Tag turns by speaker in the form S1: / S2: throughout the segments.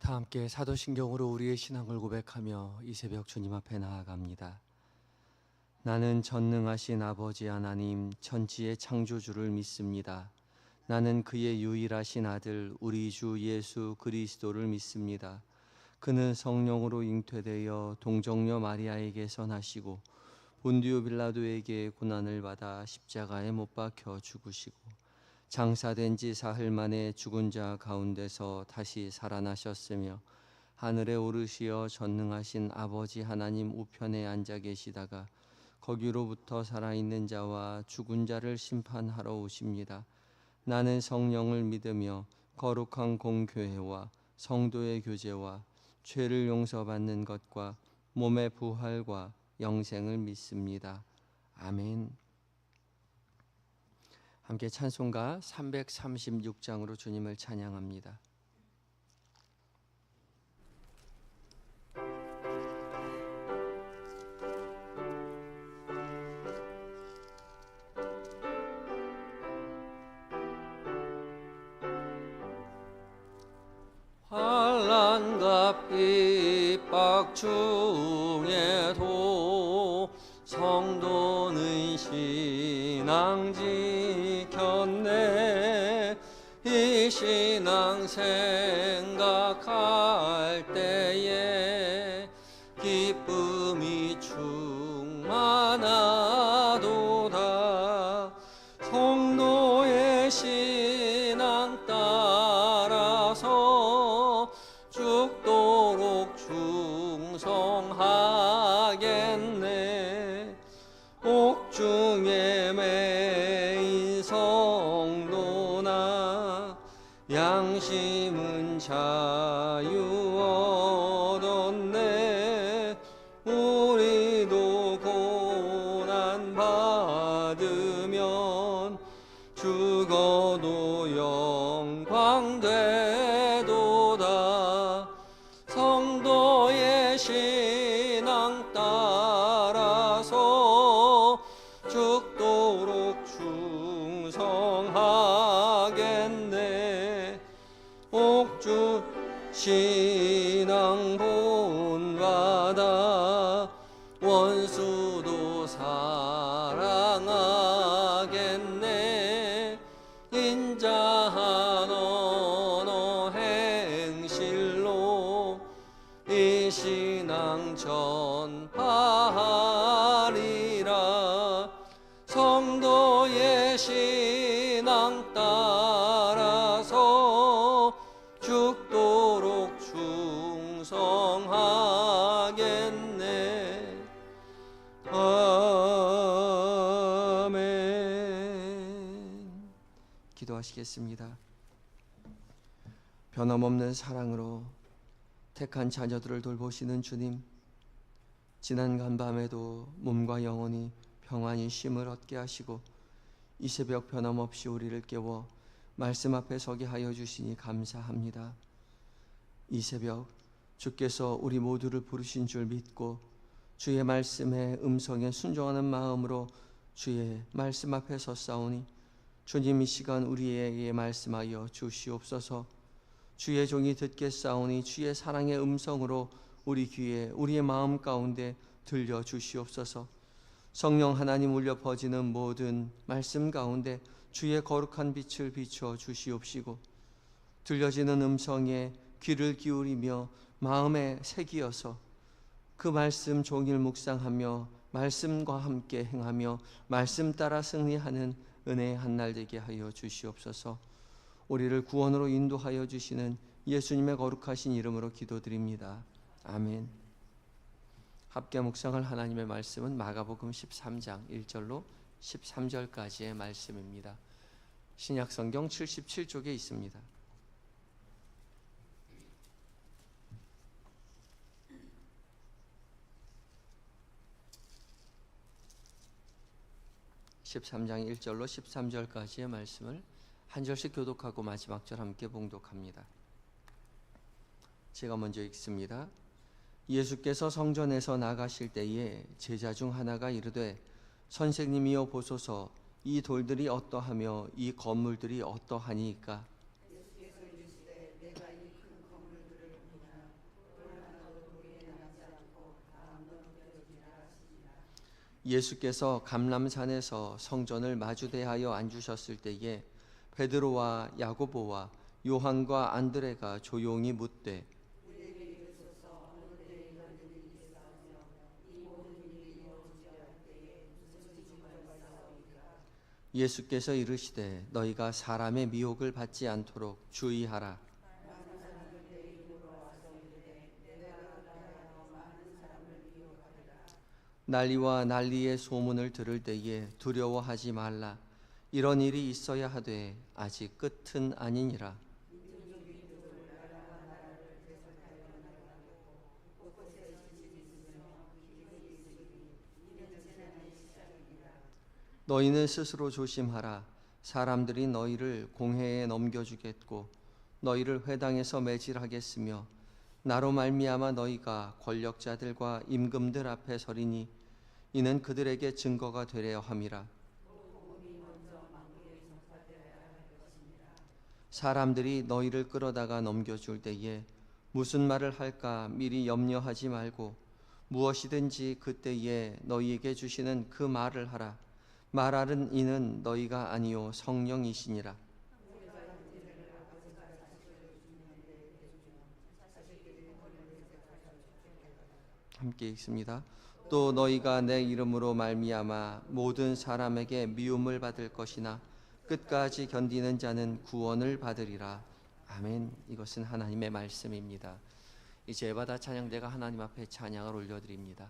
S1: 다 함께 사도신경으로 우리의 신앙을 고백하며 이 새벽 주님 앞에 나아갑니다. 나는 전능하신 아버지 하나님 천지의 창조주를 믿습니다. 나는 그의 유일하신 아들 우리 주 예수 그리스도를 믿습니다. 그는 성령으로 잉태되어 동정녀 마리아에게서 나시고 본디오 빌라도에게 고난을 받아 십자가에 못 박혀 죽으시고 장사된 지 사흘 만에 죽은 자 가운데서 다시 살아나셨으며 하늘에 오르시어 전능하신 아버지 하나님 우편에 앉아 계시다가 거기로부터 살아있는 자와 죽은 자를 심판하러 오십니다. 나는 성령을 믿으며 거룩한 공교회와 성도의 교제와 죄를 용서받는 것과 몸의 부활과 영생을 믿습니다. 아멘. 함께 찬송가 336장으로 주님을 찬양합니다. 환난과 핍박 중에도 성도는 신앙 지켰네. 이 신앙 생각할 때에 기쁨이 충만하도다. 성도의 신앙 따라서 죽도록 충성하겠네. 옥중에 매인 성도나 양심은 자유 얻었네. 우리도 고난 받으면 죽어도 영광 되도다. 성도의 신앙 따라서 죽도록 충성하겠네. 옥주 신앙 본받아 원수도 사랑하겠네. 인자한 언어 행실로 이 신앙 전파하리라. 성도의 신앙 따라서 죽도록 충성하겠네. 아멘. 기도하시겠습니다. 변함없는 사랑으로 택한 자녀들을 돌보시는 주님, 지난 간밤에도 몸과 영혼이 평안히 쉼을 얻게 하시고 이 새벽 변함없이 우리를 깨워 말씀 앞에 서게 하여 주시니 감사합니다. 이 새벽 주께서 우리 모두를 부르신 줄 믿고 주의 말씀의 음성에 순종하는 마음으로 주의 말씀 앞에 섰사오니 주님 이 시간 우리에게 말씀하여 주시옵소서. 주의 종이 듣겠사오니 주의 사랑의 음성으로 우리 귀에 우리의 마음 가운데 들려주시옵소서. 성령 하나님 울려 퍼지는 모든 말씀 가운데 주의 거룩한 빛을 비춰 주시옵시고 들려지는 음성에 귀를 기울이며 마음에 새기어서 그 말씀 종일 묵상하며 말씀과 함께 행하며 말씀 따라 승리하는 은혜의 한날 되게 하여 주시옵소서. 우리를 구원으로 인도하여 주시는 예수님의 거룩하신 이름으로 기도드립니다. 아멘. 함께 묵상할 하나님의 말씀은 마가복음 13장 1절로 13절까지의 말씀입니다. 신약성경 77쪽에 있습니다. (13장 1절로 13절까지의) 말씀을 한 절씩 교독하고 마지막 절 함께 봉독합니다. 제가 먼저 읽습니다. 예수께서 성전에서 나가실 때에 제자 중 하나가 이르되 선생님이여 보소서, 이 돌들이 어떠하며 이 건물들이 어떠하니까? 예수께서 감람산에서 성전을 마주대하여 앉으셨을 때에 베드로와 야고보와 요한과 안드레가 조용히 묻되 예수께서 이르시되 너희가 사람의 미혹을 받지 않도록 주의하라. 난리와 난리의 소문을 들을 때에 두려워하지 말라. 이런 일이 있어야 하되 아직 끝은 아니니라. 너희는 스스로 조심하라. 사람들이 너희를 공회에 넘겨주겠고 너희를 회당에서 매질하겠으며 나로 말미암아 너희가 권력자들과 임금들 앞에 서리니 이는 그들에게 증거가 되려 함이라. 사람들이 너희를 끌어다가 넘겨줄 때에 무슨 말을 할까 미리 염려하지 말고 무엇이든지 그때에 너희에게 주시는 그 말을 하라. 말하는 이는 너희가 아니요 성령이시니라. 함께 읽습니다. 또 너희가 내 이름으로 말미암아 모든 사람에게 미움을 받을 것이나 끝까지 견디는 자는 구원을 받으리라. 아멘. 이것은 하나님의 말씀입니다. 이제 에바다 찬양대가 하나님 앞에 찬양을 올려드립니다.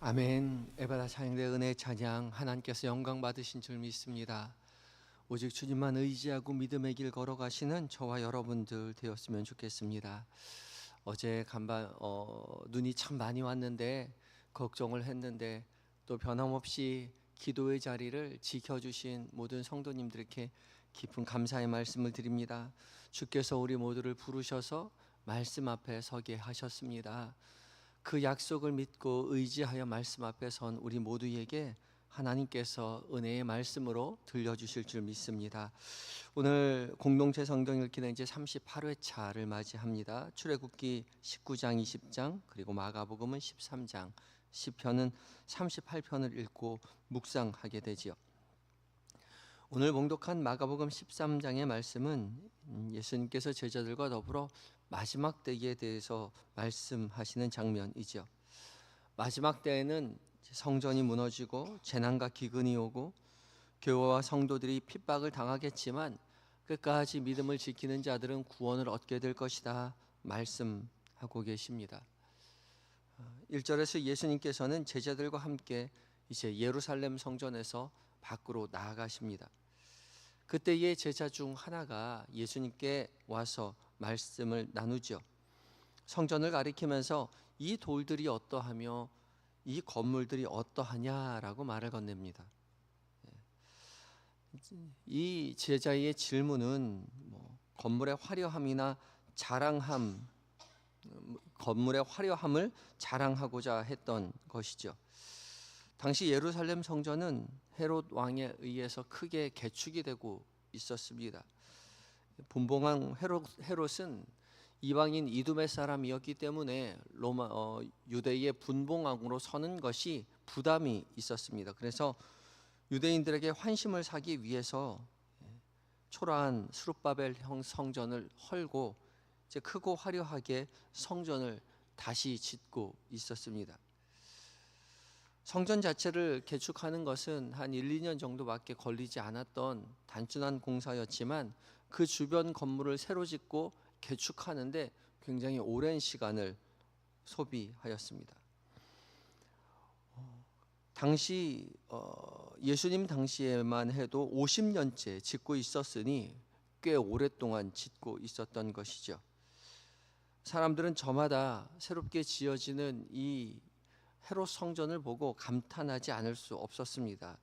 S1: 아멘. 에바다 찬양대 은혜 찬양 하나님께서 영광 받으신 줄 믿습니다. 오직 주님만 의지하고 믿음의 길 걸어가시는 저와 여러분들 되었으면 좋겠습니다. 어제 간밤 눈이 참 많이 왔는데 걱정을 했는데 또 변함없이 기도의 자리를 지켜주신 모든 성도님들께 깊은 감사의 말씀을 드립니다. 주께서 우리 모두를 부르셔서 말씀 앞에 서게 하셨습니다. 그 약속을 믿고 의지하여 말씀 앞에 선 우리 모두에게 하나님께서 은혜의 말씀으로 들려주실 줄 믿습니다. 오늘 공동체 성경 읽기는 이제 38회차를 맞이합니다. 출애굽기 19장 20장 그리고 마가복음은 13장 시편은 38편을 읽고 묵상하게 되지요. 오늘 봉독한 마가복음 13장의 말씀은 예수님께서 제자들과 더불어 마지막 때에 대해서 말씀하시는 장면이죠. 마지막 때에는 성전이 무너지고 재난과 기근이 오고 교회와 성도들이 핍박을 당하겠지만 끝까지 믿음을 지키는 자들은 구원을 얻게 될 것이다 말씀하고 계십니다. 1절에서 예수님께서는 제자들과 함께 이제 예루살렘 성전에서 밖으로 나아가십니다. 그때의 제자 중 하나가 예수님께 와서 말씀을 나누죠. 성전을 가리키면서 이 돌들이 어떠하며 이 건물들이 어떠하냐라고 말을 건넵니다. 이 제자의 질문은 건물의 화려함이나 자랑함, 건물의 화려함을 자랑하고자 했던 것이죠. 당시 예루살렘 성전은 헤롯 왕에 의해서 크게 개축이 되고 있었습니다. 분봉왕 헤롯은 이방인 이두메 사람이었기 때문에 유대의 분봉왕으로 서는 것이 부담이 있었습니다. 그래서 유대인들에게 환심을 사기 위해서 초라한 스룹바벨형 성전을 헐고 이제 크고 화려하게 성전을 다시 짓고 있었습니다. 성전 자체를 개축하는 것은 한 1, 2년 정도밖에 걸리지 않았던 단순한 공사였지만 그 주변 건물을 새로 짓고 개축하는데 굉장히 오랜 시간을 소비하였습니다. 당시 예수님 당시에만 해도 50년째 짓고 있었으니 꽤 오랫동안 짓고 있었던 것이죠. 사람들은 저마다 새롭게 지어지는 이 헤롯 성전을 보고 감탄하지 않을 수 없었습니다.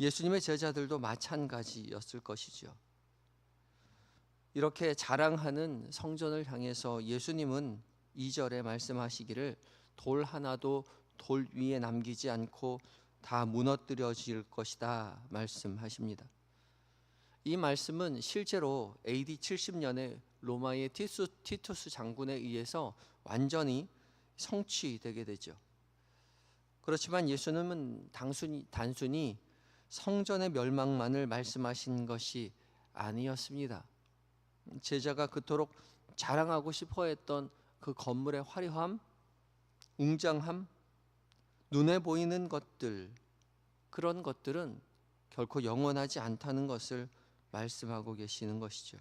S1: 예수님의 제자들도 마찬가지였을 것이죠. 이렇게 자랑하는 성전을 향해서 예수님은 2절에 말씀하시기를 돌 하나도 돌 위에 남기지 않고 다 무너뜨려질 것이다 말씀하십니다. 이 말씀은 실제로 AD 70년에 로마의 티투스 장군에 의해서 완전히 성취되게 되죠. 그렇지만 예수님은 단순히 성전의 멸망만을 말씀하신 것이 아니었습니다. 제자가 그토록 자랑하고 싶어했던 그 건물의 화려함, 웅장함, 눈에 보이는 것들, 그런 것들은 결코 영원하지 않다는 것을 말씀하고 계시는 것이죠.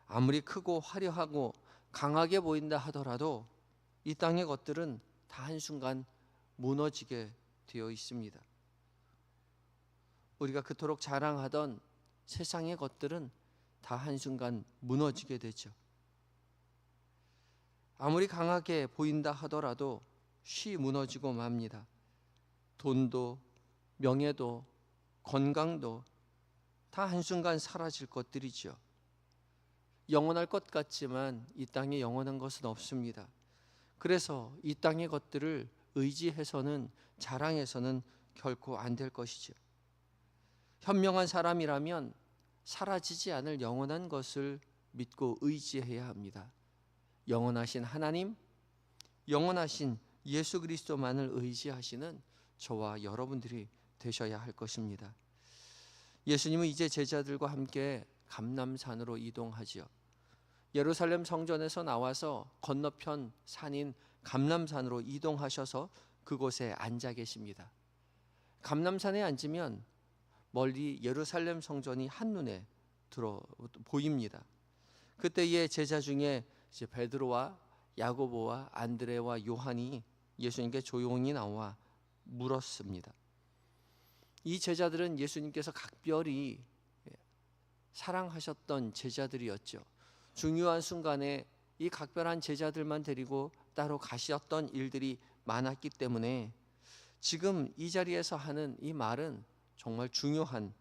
S1: 아무리 크고 화려하고 강하게 보인다 하더라도 이 땅의 것들은 다 한순간 무너지게 되어 있습니다. 우리가 그토록 자랑하던 세상의 것들은 다 한순간 무너지게 되죠. 아무리 강하게 보인다 하더라도 쉬 무너지고 맙니다. 돈도 명예도 건강도 다 한순간 사라질 것들이죠. 영원할 것 같지만 이 땅에 영원한 것은 없습니다. 그래서 이 땅의 것들을 의지해서는 자랑해서는 결코 안 될 것이죠. 현명한 사람이라면 사라지지 않을 영원한 것을 믿고 의지해야 합니다. 영원하신 하나님, 영원하신 예수 그리스도만을 의지하시는 저와 여러분들이 되셔야 할 것입니다. 예수님은 이제 제자들과 함께 감람산으로 이동하지요. 예루살렘 성전에서 나와서 건너편 산인 감람산으로 이동하셔서 그곳에 앉아 계십니다. 감람산에 앉으면 멀리 예루살렘 성전이 한눈에 보입니다. 그때의 제자 중에 이제 베드로와 야고보와 안드레와 요한이 예수님께 조용히 나와 물었습니다. 이 제자들은 예수님께서 각별히 사랑하셨던 제자들이었죠. 중요한 순간에 이 각별한 제자들만 데리고 따로 가셨던 일들이 많았기 때문에 지금 이 자리에서 하는 이 말은 정말 중요한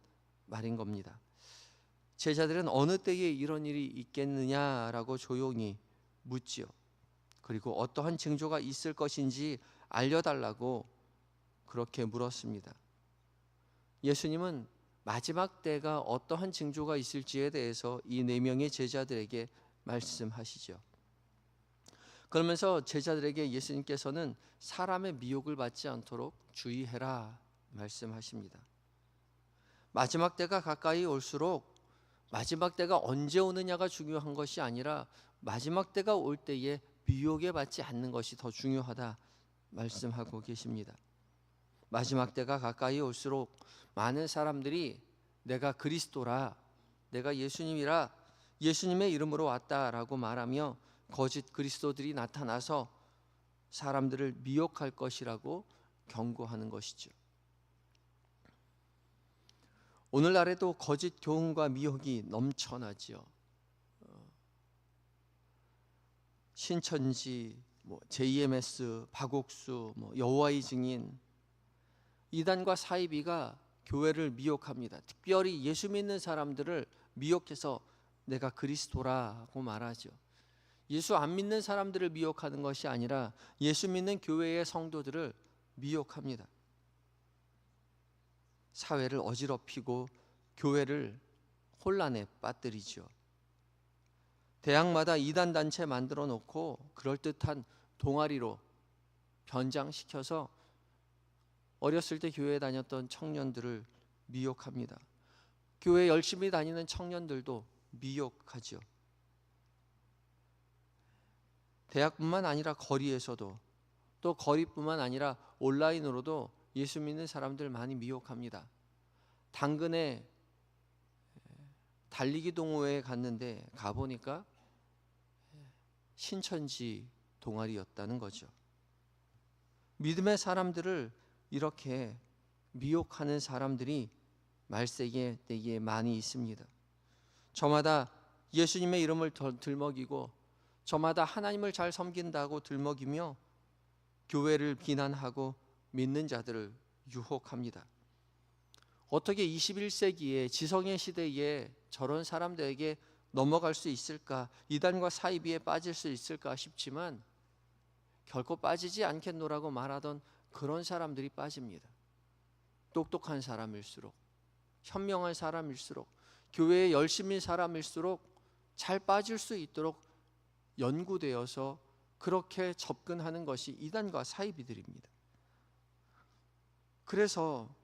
S1: 말인 겁니다. 제자들은 어느 때에 이런 일이 있겠느냐라고 조용히 묻지요. 그리고 어떠한 징조가 있을 것인지 알려달라고 그렇게 물었습니다. 예수님은 마지막 때가 어떠한 징조가 있을지에 대해서 이 4명의 제자들에게 말씀하시죠. 그러면서 제자들에게 예수님께서는 사람의 미혹을 받지 않도록 주의해라 말씀하십니다. 마지막 때가 가까이 올수록 마지막 때가 언제 오느냐가 중요한 것이 아니라 마지막 때가 올 때에 미혹에 받지 않는 것이 더 중요하다 말씀하고 계십니다. 마지막 때가 가까이 올수록 많은 사람들이 내가 그리스도라, 내가 예수님이라, 예수님의 이름으로 왔다라고 말하며 거짓 그리스도들이 나타나서 사람들을 미혹할 것이라고 경고하는 것이죠. 오늘날에도 거짓 교훈과 미혹이 넘쳐나지요. 신천지, JMS, 박옥수, 여호와의 증인, 이단과 사이비가 교회를 미혹합니다. 특별히 예수 믿는 사람들을 미혹해서 내가 그리스도라고 말하죠. 예수 안 믿는 사람들을 미혹하는 것이 아니라 예수 믿는 교회의 성도들을 미혹합니다. 사회를 어지럽히고 교회를 혼란에 빠뜨리죠. 대학마다 이단 단체 만들어 놓고 그럴듯한 동아리로 변장시켜서 어렸을 때 교회에 다녔던 청년들을 미혹합니다. 교회 열심히 다니는 청년들도 미혹하죠. 대학뿐만 아니라 거리에서도, 또 거리뿐만 아니라 온라인으로도 예수 믿는 사람들 많이 미혹합니다. 당근에 달리기 동호회에 갔는데 가보니까 신천지 동아리였다는 거죠. 믿음의 사람들을 이렇게 미혹하는 사람들이 말세기에 때에 많이 있습니다. 저마다 예수님의 이름을 들먹이고 저마다 하나님을 잘 섬긴다고 들먹이며 교회를 비난하고 믿는 자들을 유혹합니다. 어떻게 21세기에 지성의 시대에 저런 사람들에게 넘어갈 수 있을까? 이단과 사이비에 빠질 수 있을까 싶지만 결코 빠지지 않겠노라고 말하던 그런 사람들이 빠집니다. 똑똑한 사람일수록, 현명한 사람일수록, 교회에 열심인 사람일수록 잘 빠질 수 있도록 연구되어서 그렇게 접근하는 것이 이단과 사이비들입니다. 그래서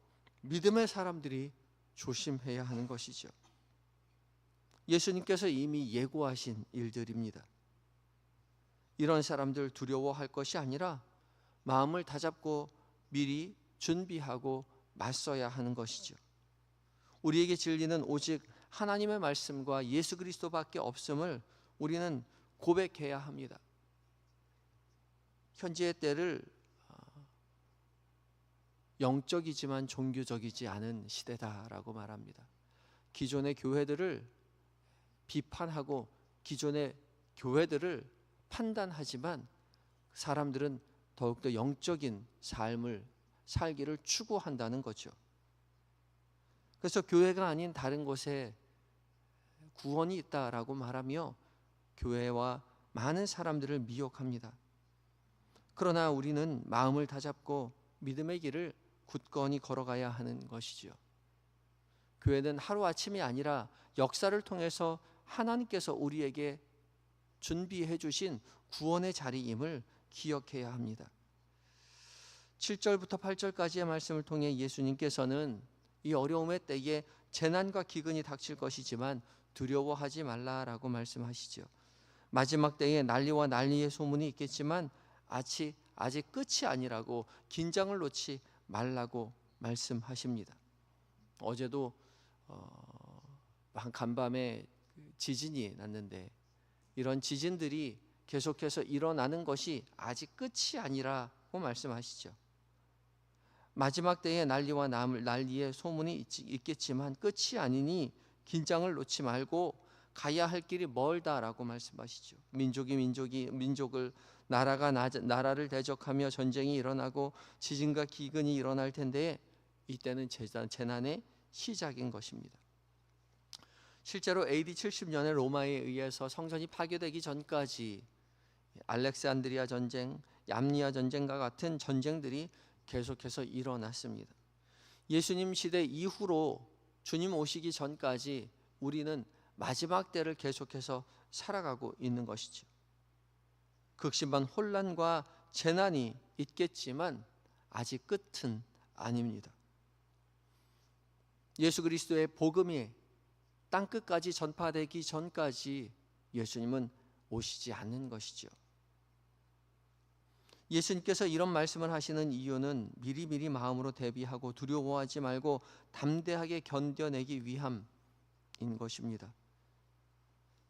S1: 믿음의 사람들이 조심해야 하는 것이죠. 예수님께서 이미 예고하신 일들입니다. 이런 사람들 두려워할 것이 아니라 마음을 다잡고 미리 준비하고 맞서야 하는 것이죠. 우리에게 진리는 오직 하나님의 말씀과 예수 그리스도밖에 없음을 우리는 고백해야 합니다. 현재의 때를 영적이지만 종교적이지 않은 시대다라고 말합니다. 기존의 교회들을 비판하고 기존의 교회들을 판단하지만 사람들은 더욱더 영적인 삶을 살기를 추구한다는 거죠. 그래서 교회가 아닌 다른 곳에 구원이 있다라고 말하며 교회와 많은 사람들을 미혹합니다. 그러나 우리는 마음을 다잡고 믿음의 길을 굳건히 걸어가야 하는 것이죠. 교회는 하루아침이 아니라 역사를 통해서 하나님께서 우리에게 준비해 주신 구원의 자리임을 기억해야 합니다. 7절부터 8절까지의 말씀을 통해 예수님께서는 이 어려움의 때에 재난과 기근이 닥칠 것이지만 두려워하지 말라라고 말씀하시죠. 마지막 때에 난리와 난리의 소문이 있겠지만 아직 끝이 아니라고 긴장을 놓지 말라고 말씀하십니다. 어제도 간밤에 지진이 났는데 이런 지진들이 계속해서 일어나는 것이 아직 끝이 아니라고 말씀하시죠. 마지막 때에 난리와 난리의 소문이 있겠지만 끝이 아니니 긴장을 놓지 말고 가야 할 길이 멀다라고 말씀하시죠. 민족을 나라가 나라를 대적하며 전쟁이 일어나고 지진과 기근이 일어날 텐데 이때는 재난의 시작인 것입니다. 실제로 AD 70년에 로마에 의해서 성전이 파괴되기 전까지 알렉산드리아 전쟁, 얌리아 전쟁과 같은 전쟁들이 계속해서 일어났습니다. 예수님 시대 이후로 주님 오시기 전까지 우리는 마지막 때를 계속해서 살아가고 있는 것이죠. 극심한 혼란과 재난이 있겠지만 아직 끝은 아닙니다. 예수 그리스도의 복음이 땅끝까지 전파되기 전까지 예수님은 오시지 않는 것이죠. 예수님께서 이런 말씀을 하시는 이유는 미리미리 마음으로 대비하고 두려워하지 말고 담대하게 견뎌내기 위함인 것입니다.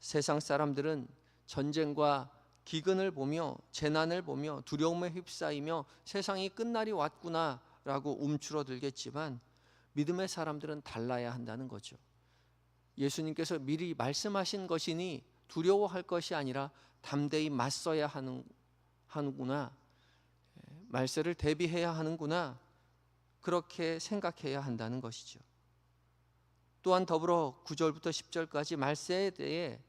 S1: 세상 사람들은 전쟁과 기근을 보며 재난을 보며 두려움에 휩싸이며 세상이 끝날이 왔구나라고 움츠러들겠지만 믿음의 사람들은 달라야 한다는 거죠. 예수님께서 미리 말씀하신 것이니 두려워할 것이 아니라 담대히 맞서야 하는구나, 말세를 대비해야 하는구나, 그렇게 생각해야 한다는 것이죠. 또한 더불어 9절부터 10절까지 말세에 대해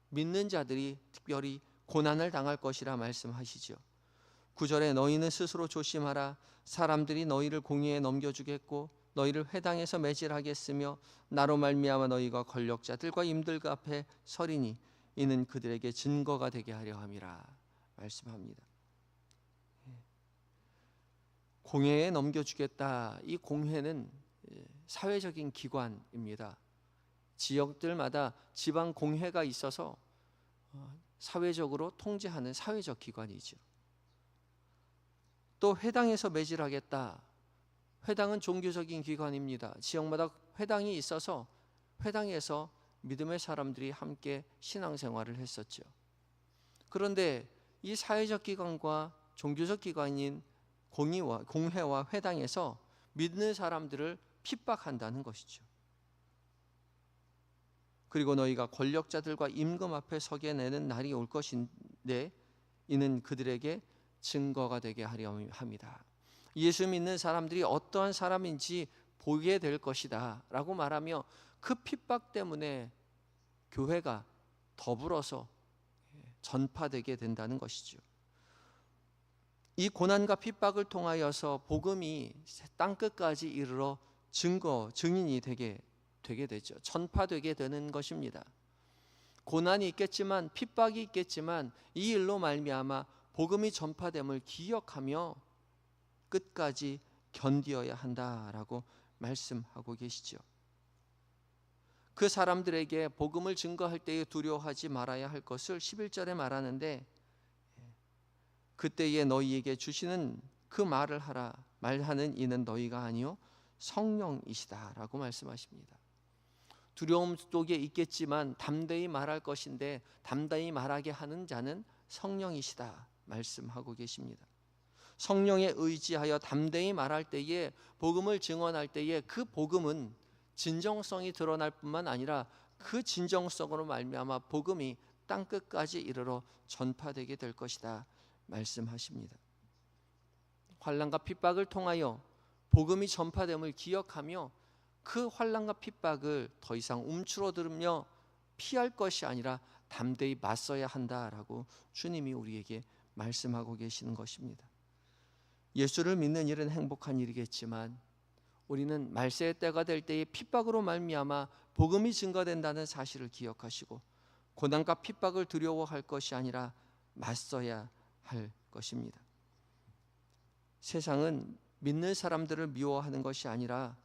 S1: 믿는 자들이 특별히 고난을 당할 것이라 말씀하시죠. 9절에 너희는 스스로 조심하라. 사람들이 너희를 공의에 넘겨주겠고 너희를 회당에서 매질하겠으며 나로 말미암아 너희가 권력자들과 임들과 앞에 서리니 이는 그들에게 증거가 되게 하려 함이라 말씀합니다. 공회에 넘겨주겠다. 이 공회는 사회적인 기관입니다. 지역들마다 지방 공회가 있어서 사회적으로 통제하는 사회적 기관이죠. 또 회당에서 매질하겠다. 회당은 종교적인 기관입니다. 지역마다 회당이 있어서 회당에서 믿음의 사람들이 함께 신앙생활을 했었죠. 그런데 이 사회적 기관과 종교적 기관인 공회와 회당에서 믿는 사람들을 핍박한다는 것이죠. 그리고 너희가 권력자들과 임금 앞에 서게 내는 날이 올 것인데 이는 그들에게 증거가 되게 하려 합니다. 예수 믿는 사람들이 어떠한 사람인지 보게 될 것이다 라고 말하며 그 핍박 때문에 교회가 더불어서 전파되게 된다는 것이죠. 이 고난과 핍박을 통하여서 복음이 땅끝까지 이르러 증인이 되게 되죠. 전파되게 되는 것입니다. 고난이 있겠지만 핍박이 있겠지만 이 일로 말미암아 복음이 전파됨을 기억하며 끝까지 견디어야 한다라고 말씀하고 계시죠. 그 사람들에게 복음을 증거할 때에 두려워하지 말아야 할 것을 11절에 말하는데 그때에 너희에게 주시는 그 말을 하라. 말하는 이는 너희가 아니요 성령이시다라고 말씀하십니다. 두려움 속에 있겠지만 담대히 말할 것인데 담대히 말하게 하는 자는 성령이시다 말씀하고 계십니다. 성령에 의지하여 담대히 말할 때에 복음을 증언할 때에 그 복음은 진정성이 드러날 뿐만 아니라 그 진정성으로 말미암아 복음이 땅끝까지 이르러 전파되게 될 것이다 말씀하십니다. 환난과 핍박을 통하여 복음이 전파됨을 기억하며 그 환난과 핍박을 더 이상 움츠러들으며 피할 것이 아니라 담대히 맞서야 한다라고 주님이 우리에게 말씀하고 계시는 것입니다. 예수를 믿는 일은 행복한 일이겠지만 우리는 말세의 때가 될 때에 핍박으로 말미암아 복음이 증거된다는 사실을 기억하시고 고난과 핍박을 두려워할 것이 아니라 맞서야 할 것입니다. 세상은 믿는 사람들을 미워하는 것이 아니라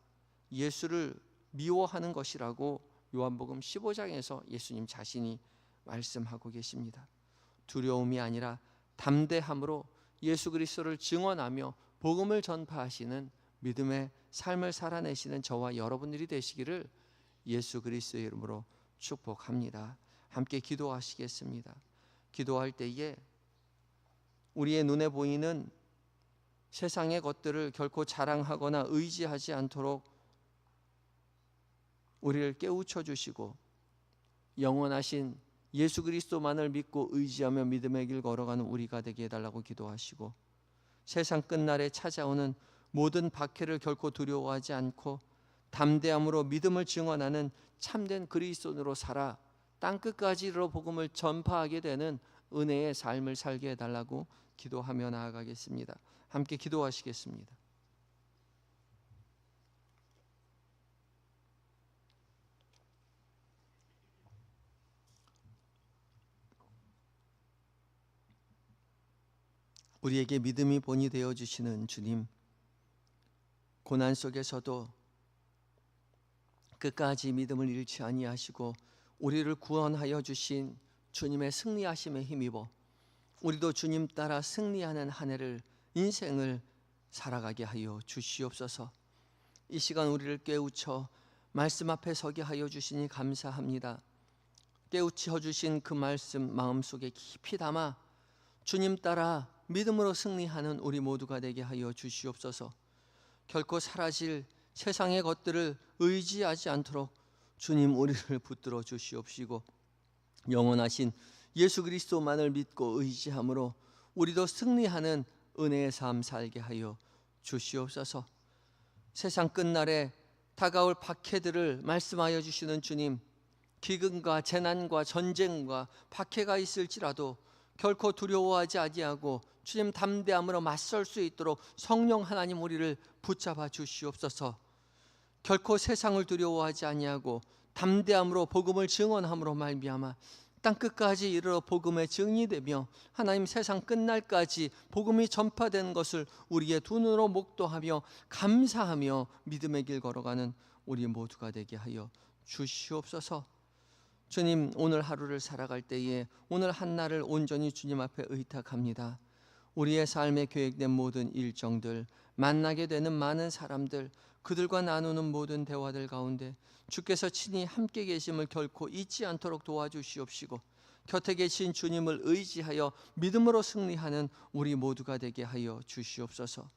S1: 예수를 미워하는 것이라고 요한복음 15장에서 예수님 자신이 말씀하고 계십니다. 두려움이 아니라 담대함으로 예수 그리스도를 증언하며 복음을 전파하시는 믿음의 삶을 살아내시는 저와 여러분들이 되시기를 예수 그리스도의 이름으로 축복합니다. 함께 기도하시겠습니다. 기도할 때에 우리의 눈에 보이는 세상의 것들을 결코 자랑하거나 의지하지 않도록 우리를 깨우쳐 주시고 영원하신 예수 그리스도만을 믿고 의지하며 믿음의 길 걸어가는 우리가 되게 해달라고 기도하시고 세상 끝날에 찾아오는 모든 박해를 결코 두려워하지 않고 담대함으로 믿음을 증언하는 참된 그리스도인으로 살아 땅끝까지 이르러 복음을 전파하게 되는 은혜의 삶을 살게 해달라고 기도하며 나아가겠습니다. 함께 기도하시겠습니다. 우리에게 믿음이 본이 되어주시는 주님, 고난 속에서도 끝까지 믿음을 잃지 아니하시고 우리를 구원하여 주신 주님의 승리하심에 힘입어 우리도 주님 따라 승리하는 한 해를, 인생을 살아가게 하여 주시옵소서. 이 시간 우리를 깨우쳐 말씀 앞에 서게 하여 주시니 감사합니다. 깨우쳐 주신 그 말씀 마음속에 깊이 담아 주님 따라 믿음으로 승리하는 우리 모두가 되게 하여 주시옵소서. 결코 사라질 세상의 것들을 의지하지 않도록 주님 우리를 붙들어 주시옵시고, 영원하신 예수 그리스도만을 믿고 의지함으로 우리도 승리하는 은혜의 삶 살게 하여 주시옵소서. 세상 끝날에 다가올 박해들을 말씀하여 주시는 주님, 기근과 재난과 전쟁과 박해가 있을지라도 결코 두려워하지 아니하고 주님 담대함으로 맞설 수 있도록 성령 하나님 우리를 붙잡아 주시옵소서. 결코 세상을 두려워하지 아니하고 담대함으로 복음을 증언함으로 말미암아 땅 끝까지 이르러 복음의 증인되며 하나님 세상 끝날까지 복음이 전파되는 것을 우리의 두 눈으로 목도하며 감사하며 믿음의 길 걸어가는 우리 모두가 되게 하여 주시옵소서. 주님, 오늘 하루를 살아갈 때에 오늘 한날을 온전히 주님 앞에 의탁합니다. 우리의 삶에 계획된 모든 일정들, 만나게 되는 많은 사람들, 그들과 나누는 모든 대화들 가운데 주께서 친히 함께 계심을 결코 잊지 않도록 도와주시옵시고, 곁에 계신 주님을 의지하여 믿음으로 승리하는 우리 모두가 되게 하여 주시옵소서.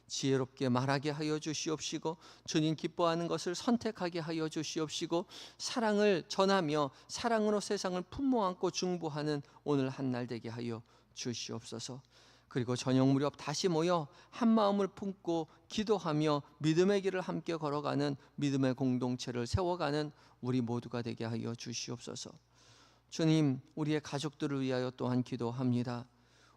S1: 지혜롭게 말하게 하여 주시옵시고, 주님 기뻐하는 것을 선택하게 하여 주시옵시고, 사랑을 전하며 사랑으로 세상을 품모 안고 중보하는 오늘 한날 되게 하여 주시옵소서. 그리고 저녁 무렵 다시 모여 한 마음을 품고 기도하며 믿음의 길을 함께 걸어가는 믿음의 공동체를 세워가는 우리 모두가 되게 하여 주시옵소서. 주님, 우리의 가족들을 위하여 또한 기도합니다.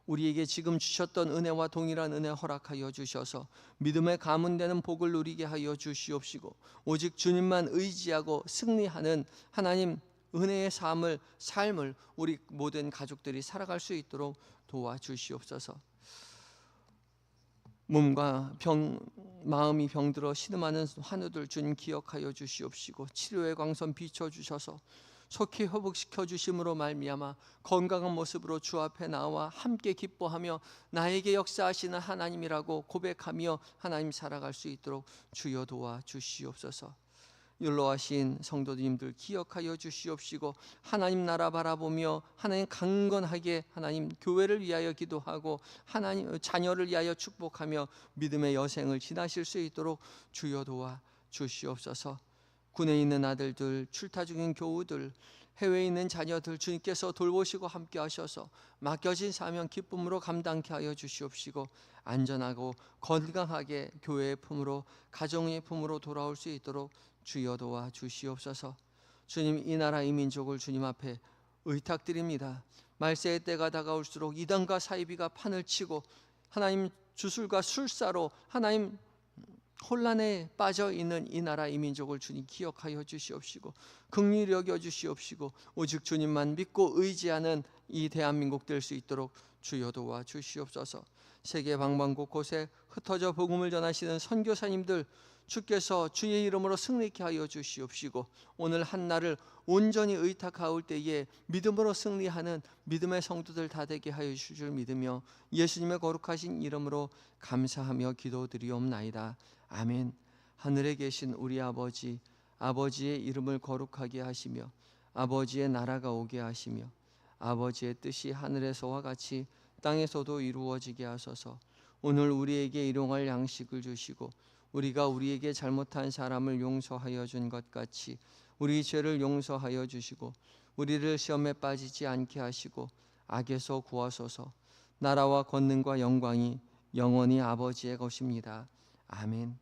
S1: 우리에게 지금 주셨던 은혜와 동일한 은혜 허락하여 주셔서 믿음의 가문되는 복을 누리게 하여 주시옵시고, 오직 주님만 의지하고 승리하는 하나님 은혜의 삶을 우리 모든 가족들이 살아갈 수 있도록 도와주시옵소서. 몸과 마음이 병들어 신음하는 환우들 주님 기억하여 주시옵시고, 치료의 광선 비춰주셔서 속히 회복시켜 주심으로 말미암아 건강한 모습으로 주 앞에 나와 함께 기뻐하며 나에게 역사하시는 하나님이라고 고백하며 하나님 살아갈 수 있도록 주여 도와주시옵소서. 율로하신 성도님들 기억하여 주시옵시고, 하나님 나라 바라보며 하나님 강건하게 하나님 교회를 위하여 기도하고 하나님 자녀를 위하여 축복하며 믿음의 여생을 지나실 수 있도록 주여 도와 주시옵소서. 군에 있는 아들들, 출타 중인 교우들, 해외에 있는 자녀들 주님께서 돌보시고 함께 하셔서 맡겨진 사명 기쁨으로 감당케 하여 주시옵시고, 안전하고 건강하게 교회의 품으로 가정의 품으로 돌아올 수 있도록 주여 도와 주시옵소서. 주님, 이 나라 이 민족을 주님 앞에 의탁드립니다. 말세의 때가 다가올수록 이단과 사이비가 판을 치고 하나님 주술과 술사로 하나님 혼란에 빠져 있는 이 나라 이 민족을 주님 기억하여 주시옵시고, 긍휼히 여겨 주시옵시고, 오직 주님만 믿고 의지하는 이 대한민국 될 수 있도록 주여 도와 주시옵소서. 세계 방방 곳곳에 흩어져 복음을 전하시는 선교사님들 주께서 주의 이름으로 승리케 하여 주시옵시고, 오늘 한날을 온전히 의탁하올 때에 믿음으로 승리하는 믿음의 성도들 다 되게 하여 주실 줄 믿으며 예수님의 거룩하신 이름으로 감사하며 기도드리옵나이다. 아멘. 하늘에 계신 우리 아버지, 아버지의 이름을 거룩하게 하시며 아버지의 나라가 오게 하시며 아버지의 뜻이 하늘에서와 같이 땅에서도 이루어지게 하소서. 오늘 우리에게 일용할 양식을 주시고 우리가 우리에게 잘못한 사람을 용서하여 준 것 같이 우리 죄를 용서하여 주시고 우리를 시험에 빠지지 않게 하시고 악에서 구하소서. 나라와 권능과 영광이 영원히 아버지의 것입니다. 아멘.